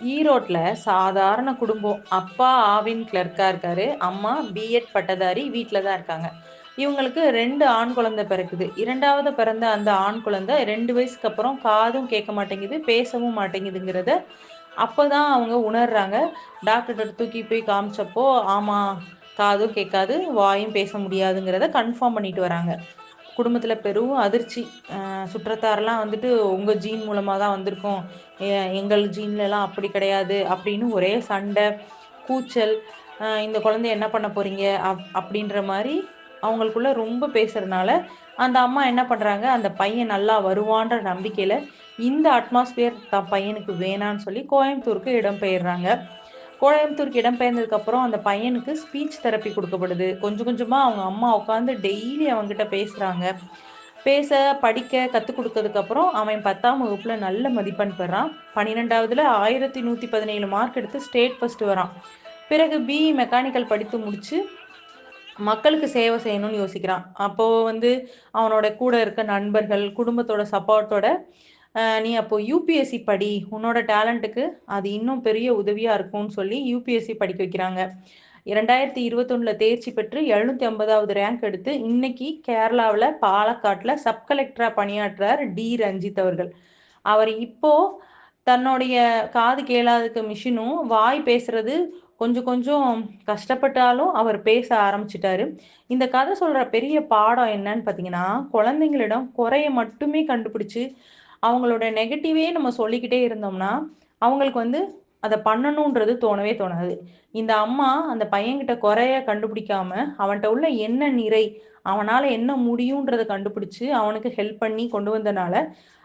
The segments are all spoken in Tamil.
ஈரோட்ல சாதாரண குடும்பம். அப்பா ஆவின் கிளர்க்கா இருக்காரு. அம்மா பிஎட் பட்டதாரி வீட்ல தான் இருக்காங்க. இவங்களுக்கு 2 ஆண் குழந்தை பிறக்குது. 2வது பிறந்த அந்த ஆண் குழந்தை 2 வயசுக்கு அப்புறம் காதும் கேட்க மாட்டேங்குது, பேசவும் மாட்டேங்குதுங்கிறத அப்பதான் அவங்க உணர்றாங்க. டாக்டர்ட்ட தூக்கி போய் காமிச்சப்போ, ஆமா காதும் கேட்காது, வாயும் பேச முடியாதுங்கிறத கன்ஃபார்ம் பண்ணிட்டு வராங்க. குடும்பத்தில பெரும் அதிர்ச்சி. சுற்றத்தார்லாம் வந்துட்டு, "உங்க ஜீன் மூலமா தான் வந்திருக்கோம். எங்கள் ஜீன்லலாம் அப்படி கிடையாது." அப்படின்னு ஒரே சண்டை, கூச்சல். "இந்த குழந்தைய என்ன பண்ண போறீங்க?" அப்படின்ற மாரி அவங்களுக்குள்ள ரொம்ப பேசுறனால, அந்த அம்மா என்ன பண்றாங்க, அந்த பையன் நல்லா வருவான்ற நம்பிக்கையில, இந்த அட்மாஸ்பியர் தான் பையனுக்கு வேணான்னு சொல்லி கோயம்புத்தூருக்கு இடம்பெயர்றாங்க. கோயம்புத்தூருக்கு இடம்பெயர்ந்ததுக்கப்புறம் அந்த பையனுக்கு ஸ்பீச் தெரப்பி குடுக்கப்படுது. கொஞ்சம் கொஞ்சமா அவங்க அம்மா உட்காந்து டெய்லி அவன்கிட்ட பேசுறாங்க. பேச, படிக்க கத்துக் குடுத்ததுக்கப்புறம் அவன் 10ஆம் வகுப்புல நல்ல மதிப்பெண் பெறான். 12வதுல 1117 மார்க் எடுத்து ஸ்டேட் ஃபர்ஸ்ட் வரான். பிறகு பிஇ மெக்கானிக்கல் படித்து முடிச்சு, மக்களுக்கு சேவை செய்யணும்னு யோசிக்கிறான். அப்போ வந்து அவனோட கூட இருக்க நண்பர்கள், குடும்பத்தோட சப்போர்ட்டோட நீ அப்போ யுபிஎஸ்சி படி. உன்னோட டேலண்ட்டுக்கு அது இன்னும் பெரிய உதவியா இருக்கும்னு சொல்லி யுபிஎஸ்சி படிக்க வைக்கிறாங்க. 2021ல தேர்ச்சி பெற்று 750வது ரேங்க் எடுத்து இன்னைக்கு கேரளாவுல பாலக்காட்ல சப் கலெக்டரா பணியாற்றுறார் ரஞ்சித் அவர்கள். அவர் இப்போ தன்னுடைய காது கேளாததுக்கு மிஷினும் வாய் பேசுறது கொஞ்சம் கொஞ்சம் கஷ்டப்பட்டாலும் அவர் பேச ஆரம்பிச்சுட்டாரு. இந்த கதை சொல்ற பெரிய பாடம் என்னன்னு பார்த்தீங்கன்னா, குழந்தைங்களிடம் குறைய மட்டுமே கண்டுபிடிச்சு அவங்களோட நெகட்டிவே நம்ம சொல்லிக்கிட்டே இருந்தோம்னா, அவங்களுக்கு வந்து அத பண்ணணுன்றது தோணவே தோணாது. இந்த அம்மா அந்த பையன்கிட்ட குறைய கண்டுபிடிக்காம, அவன்ட்ட உள்ள என்ன நிறை, அவனால என்ன முடியுன்றத கண்டுபிடிச்சு, அவனுக்கு ஹெல்ப் பண்ணி கொண்டு வந்தனால,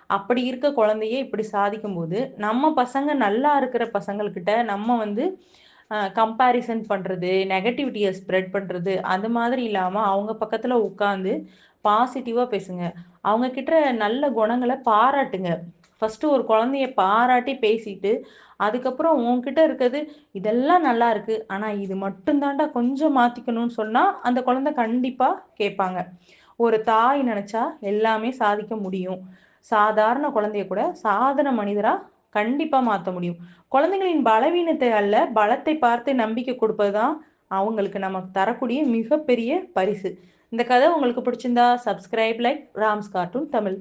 அப்படி இருக்க குழந்தையே இப்படி சாதிக்கும்போது, நம்ம பசங்க நல்லா இருக்கிற பசங்கள்கிட்ட நம்ம வந்து கம்பேரிசன் பண்றது, நெகட்டிவிட்டிய ஸ்ப்ரெட் பண்றது, அது மாதிரி இல்லாம அவங்க பக்கத்துல உட்கார்ந்து பாசிட்டிவா பேசுங்க. அவங்க கிட்ட நல்ல குணங்கள பாராட்டுங்க. ஃபர்ஸ்ட்டு ஒரு குழந்தைய பாராட்டி பேசிட்டு, அதுக்கப்புறம் உன்கிட்ட இருக்கிறது, "இதெல்லாம் நல்லா இருக்கு. ஆனா இது மட்டும் தான்டா கொஞ்சம் மாத்திக்கணும்னு" சொன்னா, அந்த குழந்தை கண்டிப்பா கேட்பாங்க. ஒரு தாய் நெனச்சா எல்லாமே சாதிக்க முடியும். சாதாரண குழந்தைய கூட சாதன மனிதரா கண்டிப்பா மாத்த முடியும். குழந்தைகளின் பலவீனத்தை அல்ல, பலத்தை பார்த்து நம்பிக்கை கொடுப்பது தான் அவங்களுக்கு நமக்கு தரக்கூடிய மிகப்பெரிய பரிசு. இந்த கதை உங்களுக்கு பிடிச்சிருந்தா subscribe like rams cartoon Tamil.